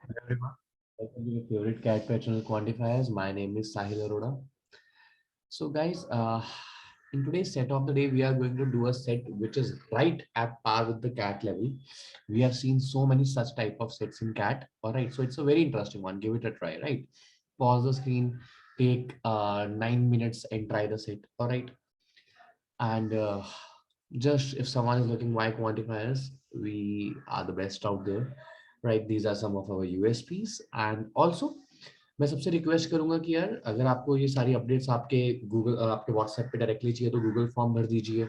Hello everyone, welcome to your favorite cat pet channel Quantifiers. My name is Sahil Arora. So guys, in today's set of the day, we are going to do a set which is right at par with the cat level. We have seen so many such type of sets in cat. All right, so it's a very interesting one. Give it a try. Right, pause the screen, take 9 minutes and try the set. All right, and just if someone is looking why quantifiers, we are the best out there. Right, these are some of our USPs and also मैं सबसे request करूंगा कि यार अगर आपको ये सारी updates आपके गूगल आपके व्हाट्सएप पे डायरेक्टली चाहिए तो गूगल फॉर्म भर दीजिए,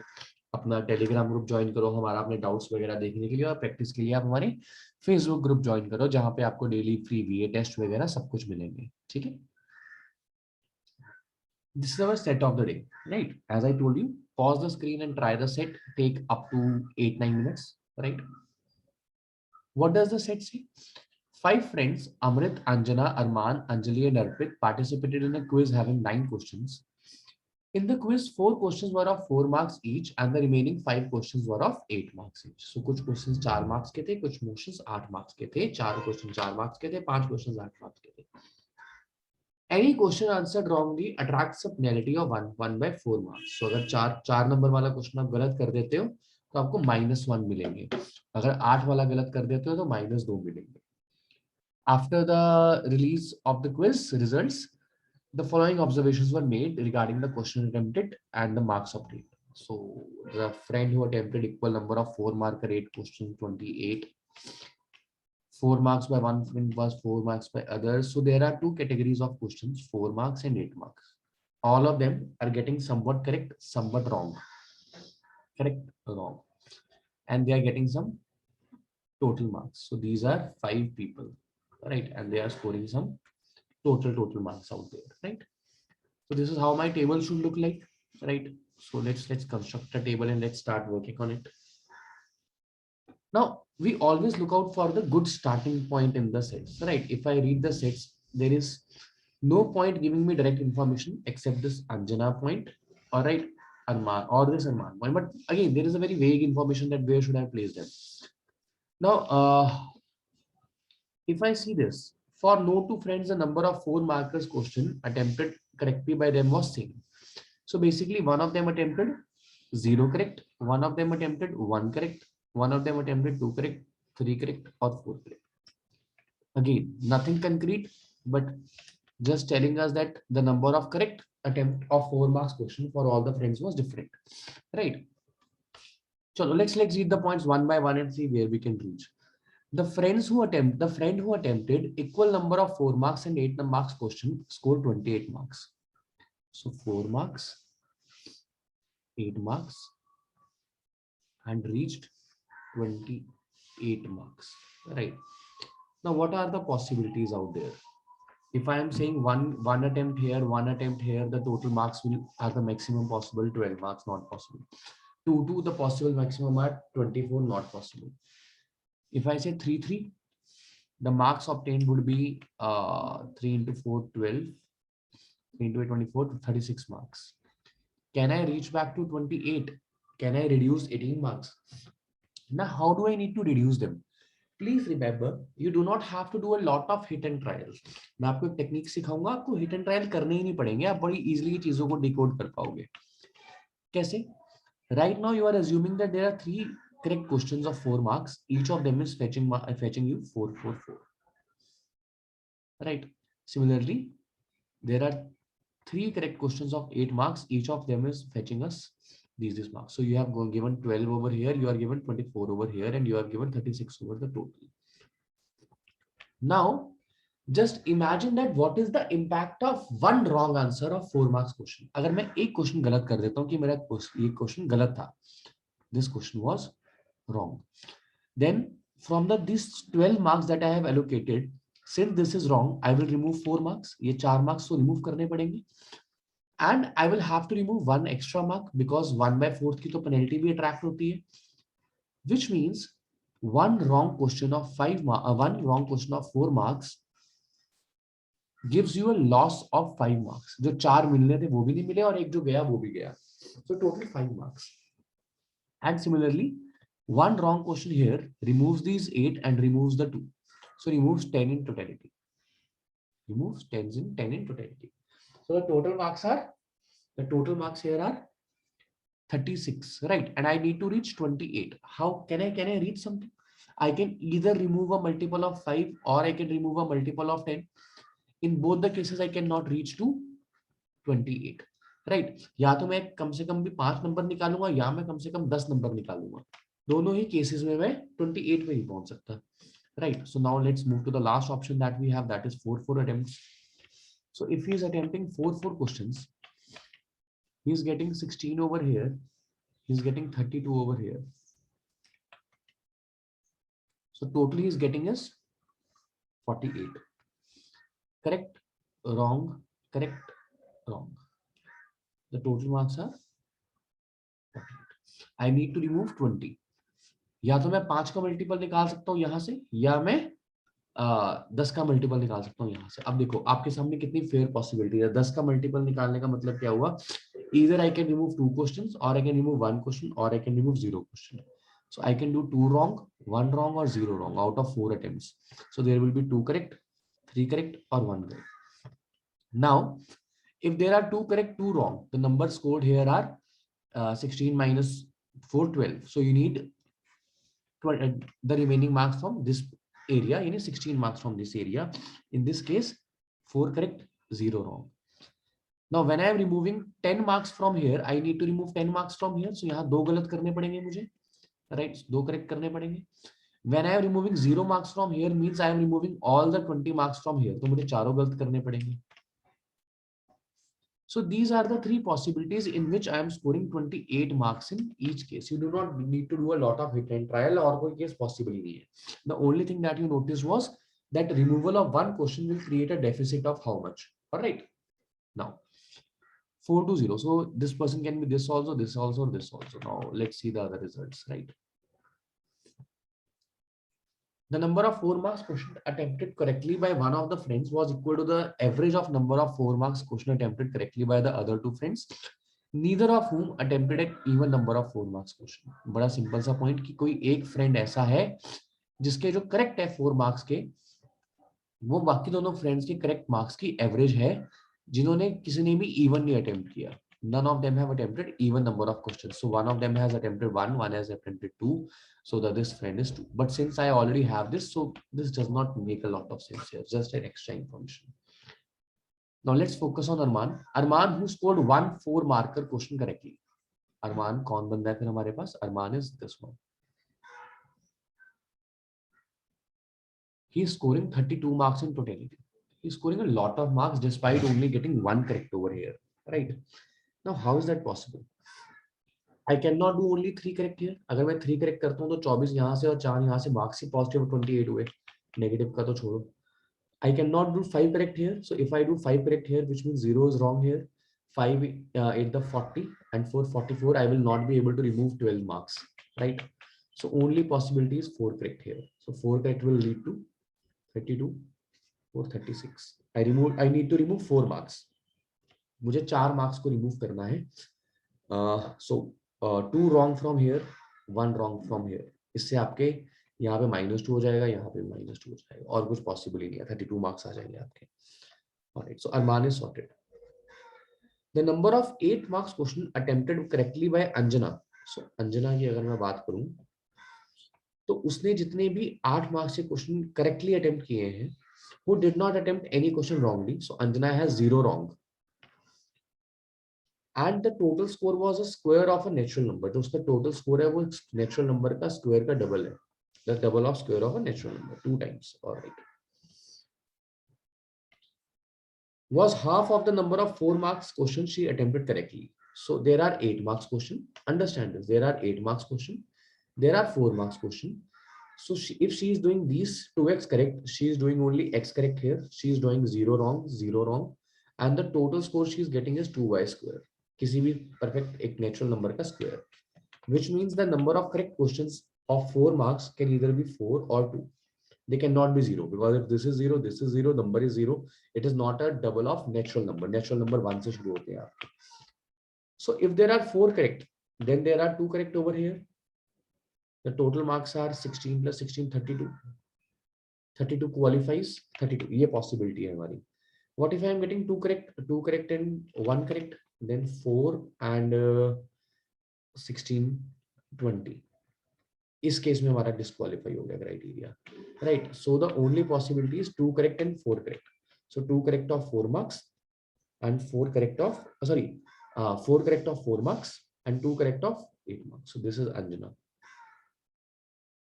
अपना टेलीग्राम ग्रुप ज्वाइन करो हमारा अपने डाउट्स वगैरह देखने के लिए, और प्रैक्टिस के लिए आप हमारे फेसबुक ग्रुप ज्वाइन करो जहां पे आपको डेली फ्री वीए टेस्ट वगैरह सब कुछ मिलेंगे. ठीक है, this is our set of the day. Right, as I told you, pause the screen and try the set, take up to 8-9 minutes. Right, what does the set say? Five friends, Amrit, Anjana, Arman, Anjali, and Arpit, participated in a quiz having 9 questions. In the quiz, 4 questions were of 4 marks each, and the remaining 5 questions were of 8 marks each. So, कुछ questions 4 marks के थे, कुछ questions 8 marks के थे, 4 questions 4 marks के थे, 5 questions 8 marks के थे. Any question answered wrongly attracts a penalty of 1/4 marks. So, अगर चार नंबर वाला क्वेश्चन आप गलत कर देते हो तो आपको -1 मिलेंगे. अगर 8 वाला गलत कर देते हो तो -2 मिलेंगे. After the release of the quiz results, the following observations were made regarding the question attempted and the marks obtained. So the friend who attempted equal number of 4 marker 8 questions 28. 4 marks by one friend was 4 marks by others. So there are two categories of questions, 4 marks and 8 marks. All of them are getting somewhat correct, somewhat wrong. Correct, wrong. And they are getting some total marks. So these are 5 people, right? And they are scoring some total marks out there, right? So this is how my table should look like, right? So let's construct a table and let's start working on it. Now we always look out for the good starting point in the sets, right? If I read the sets, there is no point giving me direct information except this Anjana point, all right, Arman or this Arman point. But again, there is a very vague information that where should I place them. Now, if I see this, for no two friends, the number of 4 markers question attempted correctly by them was same. So basically, one of them attempted 0 correct, one of them attempted 1 correct, one of them attempted 2 correct, 3 correct, or 4 correct. Again, nothing concrete, but just telling us that the number of correct attempt of 4 marks question for all the friends was different, right? So let's read the points one by one and see where we can reach. The friend who attempted equal number of 4 marks and 8 marks question scored 28 marks. So 4 marks, 8 marks, and reached 28 marks. Right. Now, what are the possibilities out there? If I am saying one attempt here, one attempt here, the total marks will are the maximum possible 12 marks, not possible. Two, the possible maximum are 24, not possible. If I say 3, the marks obtained would be 3 into 4, 12, 3 into 8, 24 to 36 marks. Can I reach back to 28? Can I reduce 18 marks? Now, how do I need to reduce them? Please remember, you do not have to do a lot of hit and trials. मैं आपको एक technique सिखाऊंगा, आपको hit and trial करने ही नहीं पड़ेंगे, आप बड़ी इजीली चीजों को डिकोड कर पाओगे. कैसे? Right now, you are assuming that there are 3 correct questions of 4 marks. Each of them is fetching you 4, 4, 4. Right. Similarly, there are 3 correct questions of 8 marks. Each of them is fetching us these marks. So you have given 12 over here, you are given 24 over here, and you are given 36 over the total. Now, just imagine that what is the impact of one wrong answer of 4 marks question. अगर मैं एक question गलत कर देता हूं कि मेरा ये क्वेश्चन गलत था, this question was wrong, then from this 12 marks that I have allocated, since this is wrong, I will remove 4 marks. ये 4 marks तो remove करने पड़ेंगे, and I will have to remove 1 extra mark because 1/4 की तो penalty भी attract होती है, which means one wrong question of 4 marks gives you a loss of 5 marks. जो 4 मिलने थे वो भी नहीं मिले और एक जो गया वो भी गया. So total 5 marks. And similarly, one wrong question here removes these 8 and removes the 2. So removes 10 in totality. Removes 10 in totality. So the total marks here are 36, right? And I need to reach 28. How can I reach something? I can either remove a multiple of 5 or I can remove a multiple of 10. In both the cases, I cannot reach to 28, right? या तो मैं कम से कम भी 5 number निकालूंगा या मैं कम से कम 10 number निकालूंगा. दोनों ही केसेस में मैं 28 पे नहीं पहुंच सकता, right? So now let's move to the last option that we have, that is 4 attempts. So if he is attempting 4 questions, he is getting 16 over here, he is getting 32 over here. So totally he is getting is 48. Correct, wrong, correct, wrong. The total marks are 48. I need to remove 20. या तो मैं 5 का multiple निकाल सकता हूं यहां से, या मैं 10 का मल्टीपल निकाल सकता हूँ यहाँ से. अब देखो आपके सामने कितनी फेयर पॉसिबिलिटी है. 10 का मल्टीपल निकालने का मतलब क्या हुआ, either I can remove 2 questions or I can remove 1 question or I can remove 0 question. So I can do 2 wrong, 1 wrong or 0 wrong out of 4 attempts. So there will be 2 correct, 3 correct or 1 correct. Now if there are 2 correct, 2 wrong, the numbers scored here are 16 minus 4, 12. So you need the remaining marks from this area, 16 marks from this area. In this case 4 correct, 0 wrong. Now when I am removing 10 marks from here, I need to remove 10 marks from here. So यहाँ 2 गलत करने पड़ेंगे मुझे, right? 2 correct करने पड़ेंगे. When I am removing 0 marks from here means I am removing all the 20 marks from here. तो मुझे चारों गलत करने पड़ेंगे. So these are the 3 possibilities in which I am scoring 28 marks in each case. You do not need to do a lot of hit and trial, और कोई case possible ही नहीं है. The only thing that you noticed was that removal of one question will create a deficit of how much? All right. Now 4 to 0. So this person can be this also, this also, this also. Now let's see the other results, right? The number of 4 marks question attempted correctly by one of the friends was equal to the average of number of 4 marks question attempted correctly by the other 2 friends, neither of whom attempted an even number of 4 marks question. बड़ा simple सा point कि कोई एक friend ऐसा है जिसके जो correct है 4 मार्क्स के, वो बाकी दोनों फ्रेंड्स के करेक्ट मार्क्स की एवरेज है, जिन्होंने किसी ने भी इवन नहीं अटेम्प्ट किया. None of them have attempted even number of questions. So one of them has attempted 1, one has attempted 2. So that this friend is 2. But since I already have this, so this does not make a lot of sense here. Just an extra information. Now let's focus on Arman. Arman who scored 1 4 marker question correctly. Arman कौन बंदा है फिर हमारे पास? Arman is this one. He is scoring 32 marks in totality. He is scoring a lot of marks despite only getting 1 correct over here, right? Now how is that possible? I cannot do only 3 correct here. अगर मैं 3 correct करता हूँ तो 24 यहाँ से और 4 यहाँ से, मार्क्स ही पॉजिटिव 28 हुए, नेगेटिव का तो छोड़ो. I cannot do 5 correct here. So if I do 5 correct here, which means 0 is wrong here. 5 at the 40 and 44, I will not be able to remove 12 marks, right? So only possibility is 4 correct here. So 4 correct will lead to 32 or 36. I need to remove 4 marks. मुझे 4 marks को remove करना है. So 2 wrong from here, 1 wrong from here. इससे आपके यहाँ पे -2 हो जाएगा, यहाँ पे -2 हो जाएगा, और कुछ पॉसिबल ही नहीं है. 32 मार्क्स आ जाएंगे आपके. Alright, so Arman is sorted. The number of 8 marks question attempted correctly by Anjana. So Anjana की अगर मैं बात करूं तो उसने जितने भी 8 मार्क्स के क्वेश्चन करेक्टली अटेम्प्ट किए हैं, who did not attempt any question wrongly. So Anjana has 0 wrong. And the total score was a square of a natural number. तो उसका total score है वो natural number का square का double है. The double of square of a natural number, 2 times. All right. Was half of the number of 4 marks questions she attempted correctly. So there are 8 marks question. Understand this. There are 8 marks question. There are 4 marks question. So if she is doing these 2x correct, she is doing only x correct here. She is doing 0 wrong, 0 wrong. And the total score she is getting is 2y square. किसी भी perfect एक natural number का square. Which means the number of correct questions of 4 marks can either be 4 or 2. They cannot be 0, because if this is 0, this is 0, number is 0. It is not a double of natural number. Natural number 1 से शुरू होते हैं आपके. So if there are 4 correct, then there are 2 correct over here. The total marks are 16 plus 16, 32. 32 qualifies, 32 ये possibility है हमारी. What if I am getting two correct and one correct, then 4 and 16, 20. इस case में हमारा disqualify हो गया criteria, right. So the only possibility is 2 correct and 4 correct. So 2 correct of 4 marks and 4 correct of 4 correct of 4 marks and 2 correct of 8 marks. So this is Anjana.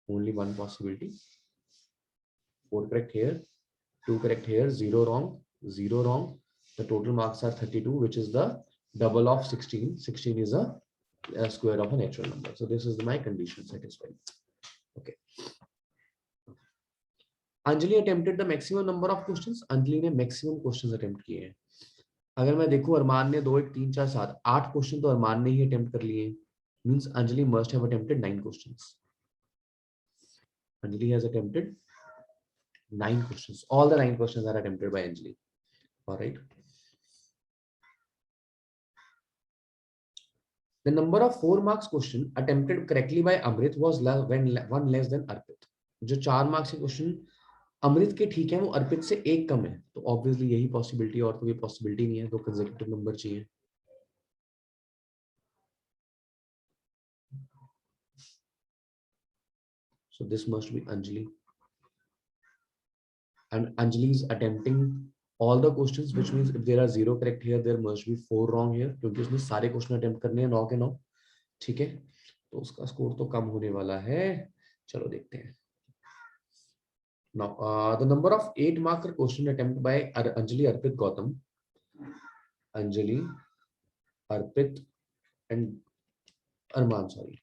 Only one possibility. 4 correct here, 2 correct here, 0 wrong, 0 wrong. The total marks are 32, which is the double of 16. 16 is a square of a natural number. So this is my condition satisfied. Okay. Anjali attempted the maximum number of questions. Anjali ने maximum questions attempt किए हैं. अगर मैं देखूं अरमान ने 2 1 3 4 7 8 question तो अरमान ने ही attempt कर लिए. Means Anjali must have attempted 9 questions. Anjali has attempted 9 questions. All the 9 questions are attempted by Anjali. All right. The number of 4 marks question attempted correctly by Amrit was one less than Arpit. जो 4 marks के question अमृत के ठीक है वो अर्पित से 1 कम है, तो obviously यही पॉसिबिलिटी, और कोई पॉसिबिलिटी नहीं है, तो कंसेक्यूटिव नंबर चाहिए. So this must be Anjali, and Anjali is attempting all the questions, which means if there are 0 correct here, there must be 4 wrong here, क्योंकि उसने सारे क्वेश्चन अटेम्प्ट करने हैं 9 के 9. ठीक है, तो उसका स्कोर तो कम होने वाला है. चलो देखते हैं. Now the number of 8 marker question attempt by Anjali, Arpit, Gautam. Anjali, Arpit and Arman, sorry,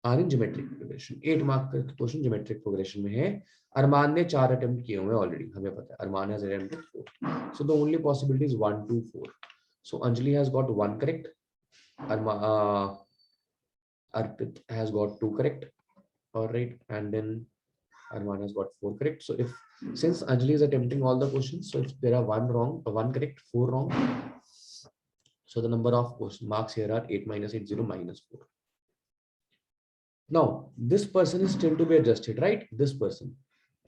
are in geometric progression. 8 mark question geometric progression में है. अरमान ने 4 अटेम्प्ट किए हुए ऑलरेडी, हमें पता है. अरमान has attempted 4. So the only possibility is 1 2 4. So Anjali has got 1 correct. Arpit has got 2 correct. All right, and then Arman has got 4 correct. So since Anjali is attempting all the questions, so if there are 1 wrong, 1 correct, 4 wrong, so the number of marks here are 8 minus 8 0 minus 4. Now this person is still to be adjusted, right? This person,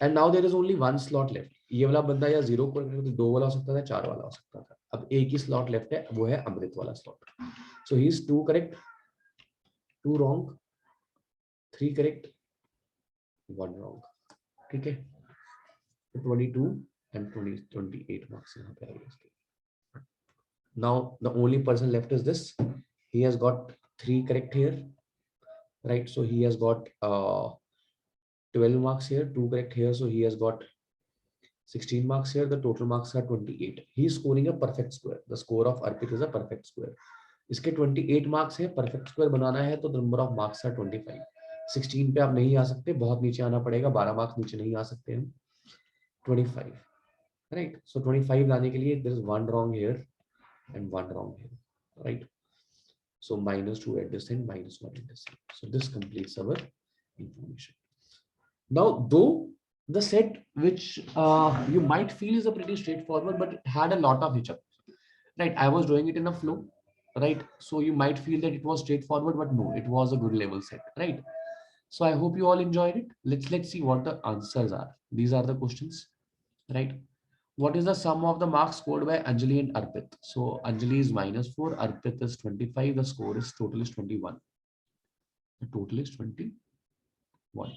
and now there is only 1 slot left. ये वाला बंदा या 0 को 2 वाला हो सकता था, 4 वाला हो सकता था. अब एक ही slot left है, वो है अमृत वाला slot. So he is 2 correct, 2 wrong, 3 correct, 1 wrong. ठीक है, 22 and 28 marks यहाँ पे आएगा. Now the only person left is this. He has got 3 correct here, right? So he has got 12 marks here, 2 correct here, so he has got 16 marks here. The total marks are 28. He is scoring a perfect square. The score of Arpit is a perfect square. इसके 28 marks है, perfect square बनाना है तो number of marks है 25. 16 पे आप नहीं आ सकते, बहुत नीचे आना पड़ेगा, 12 मार्क्स नीचे नहीं आ सकते हम. 25, राइट. सो 25 लाने के लिए there is 1 wrong here and 1 wrong here, right? So -2 at this end, -1 at this end. So this completes our information. Now though the set which you might feel is a pretty straightforward, but it had a lot of hiccups, right? I was doing it in a flow, right? So you might feel that it was straightforward, but no, it was a good level set, right? So I hope you all enjoyed it. Let's see what the answers are. These are the questions, right? What is the sum of the marks scored by Anjali and Arpit? So Anjali is -4, Arpit is 25. The score is total is 21. The total is 21.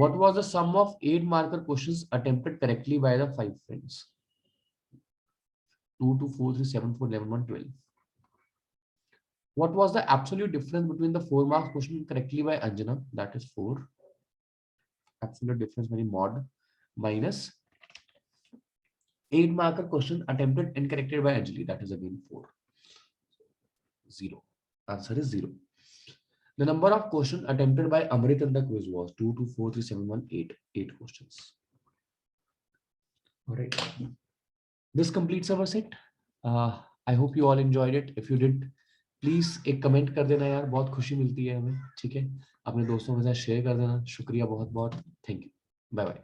What was the sum of 8 marker questions attempted correctly by the 5 friends? 2 2 4 3 7 4 11 1 12. What was the absolute difference between the 4 marks question correctly by Anjana? That is 4. Absolute difference meaning mod minus 8 marker question attempted and corrected by Anjali. That is again 4. 0. Answer is 0. The number of questions attempted by Amrit in the quiz was 2 2 4 3 7 1 8. 8 questions. All right. This completes our set. I hope you all enjoyed it. If you did, please एक comment कर देना यार, बहुत खुशी मिलती है हमें. ठीक है, अपने दोस्तों के साथ शेयर कर देना. शुक्रिया बहुत बहुत. Thank you. Bye bye.